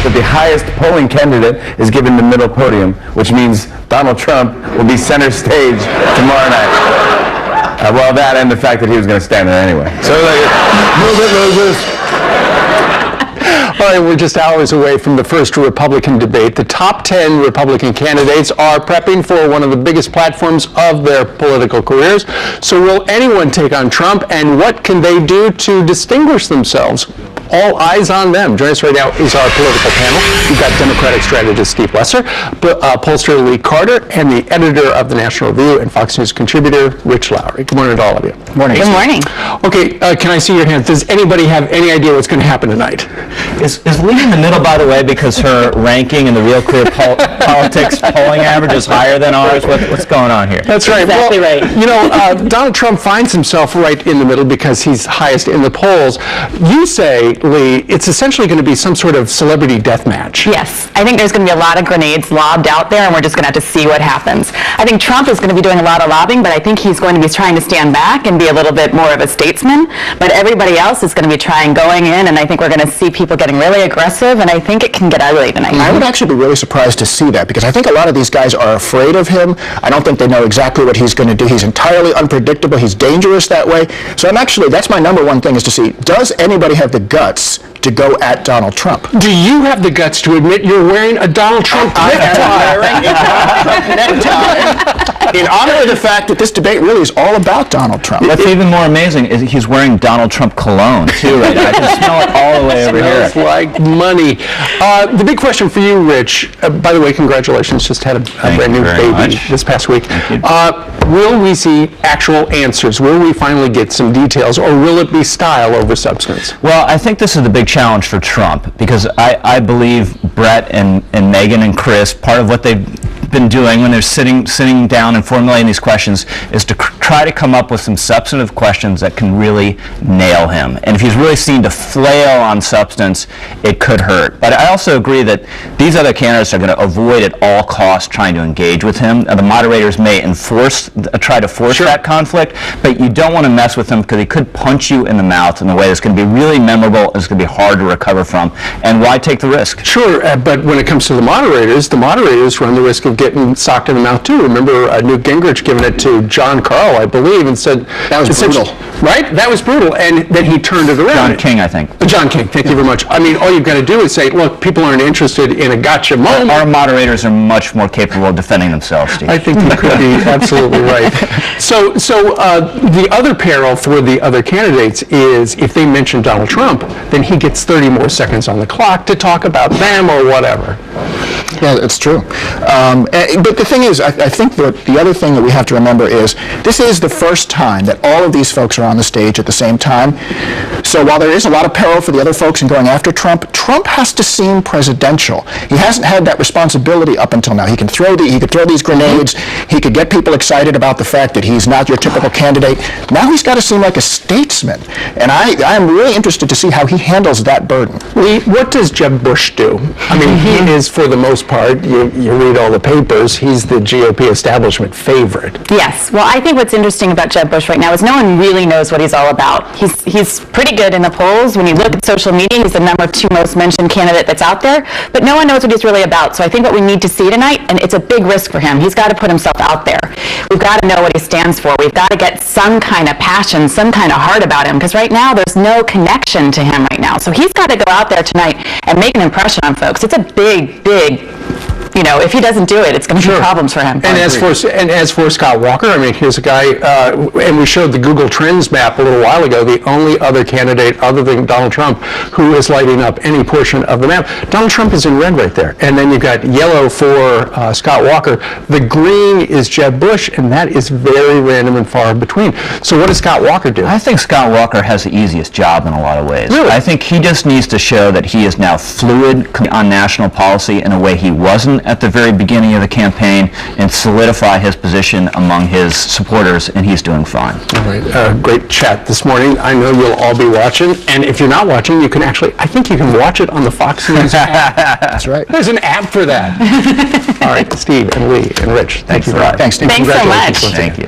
that the highest polling candidate is given the middle podium, which means Donald Trump will be center stage tomorrow night. Well, that and the fact that he was going to stand there anyway. So, move it, Moses. All right, we're just hours away from the first Republican debate. The top 10 Republican candidates are prepping for one of the biggest platforms of their political careers. So will anyone take on Trump, and what can they do to distinguish themselves? All eyes on them. Joining us right now is our political panel. We've got Democratic strategist Steve Doocy, pollster Lee Carter, and the editor of the National Review and Fox News contributor Rich Lowry. Good morning to all of you. Good morning. Good morning. Okay, can I see your hands? Does anybody have any idea what's going to happen tonight? Is Lee in the middle, by the way, because her ranking in the Real Clear Politics polling average is higher than ours? What's going on here? That's right. Exactly right. You know, Donald Trump finds himself right in the middle because he's highest in the polls. You say, Lee, it's essentially going to be some sort of celebrity death match. Yes. I think there's going to be a lot of grenades lobbed out there, and we're just going to have to see what happens. I think Trump is going to be doing a lot of lobbying, but I think he's going to be trying to stand back and be a little bit more of a statesman. But everybody else is going to be going in, and I think we're going to see people getting really aggressive, and I think it can get ugly tonight. I would actually be really surprised to see that, because I think a lot of these guys are afraid of him. I don't think they know exactly what he's going to do. He's entirely unpredictable. He's dangerous that way. So that's my number one thing, is to see, does anybody have the guts to go at Donald Trump? Do you have the guts to admit you're wearing a Donald Trump necktie? In honor of the fact that this debate really is all about Donald Trump. What's even more amazing is he's wearing Donald Trump cologne, too, right now. I can smell it all the way over here. Smells like money. The big question for you, Rich, by the way, congratulations, just had a brand new baby this past week. Will we see actual answers? Will we finally get some details, or will it be style over substance? Well, I think this is the big challenge for Trump, because I believe Brett and Megyn and Chris, part of what they've been doing when they're sitting down and formulating these questions is to try to come up with some substantive questions that can really nail him. And if he's really seen to flail on substance, it could hurt. But I also agree that these other candidates are going to avoid at all costs trying to engage with him. The moderators may try to force that conflict, but you don't want to mess with him, because he could punch you in the mouth in a way that's going to be really memorable and it's going to be hard to recover from. And why take the risk? Sure, but when it comes to the moderators run the risk of getting socked in the mouth too. Remember Newt Gingrich giving it to John Carl, I believe, and said that was brutal. Right? That was brutal, and then he turned it around. John King, I think. John King, thank you very much. I mean, all you've got to do is say, look, people aren't interested in a gotcha moment. Our moderators are much more capable of defending themselves, Steve. I think you could be absolutely right. So the other peril for the other candidates is if they mention Donald Trump, then he gets 30 more seconds on the clock to talk about them or whatever. Yeah, it's true. But the thing is, I think that the other thing that we have to remember is this is the first time that all of these folks are on the stage at the same time. So while there is a lot of peril for the other folks in going after Trump, Trump has to seem presidential. He hasn't had that responsibility up until now. He could throw these grenades. He could get people excited about the fact that he's not your typical candidate. Now he's got to seem like a statesman. And I'm really interested to see how he handles that burden. Lee, what does Jeb Bush do? I mean, he is, for the most part, you read all the papers, he's the GOP establishment favorite. Yes. Well, I think what's interesting about Jeb Bush right now is no one really knows what he's all about. He's pretty good in the polls. When you look at social media, he's the number 2 most mentioned candidate that's out there, but no one knows what he's really about. So I think what we need to see tonight, and it's a big risk for him, he's got to put himself out there. We've got to know what he stands for. We've got to get some kind of passion, some kind of heart about him, because right now there's no connection to him right now. So he's got to go out there tonight and make an impression on folks. It's a big, if he doesn't do it, it's going to be problems for him. And as for Scott Walker, I mean, here's a guy, and we showed the Google Trends map a little while ago, the only other candidate other than Donald Trump who is lighting up any portion of the map. Donald Trump is in red right there. And then you've got yellow for Scott Walker. The green is Jeb Bush, and that is very random and far between. So what does Scott Walker do? I think Scott Walker has the easiest job in a lot of ways. Really? I think he just needs to show that he is now fluid on national policy in a way he wasn't at the very beginning of the campaign, and solidify his position among his supporters, and he's doing fine. All right. Great chat this morning. I know you'll all be watching, and if you're not watching, you can I think you can watch it on the Fox News app. That's right. There's an app for that. All right, Steve and Lee and Rich, thank you very much. Thanks, Steve. Thanks so much. Thank you.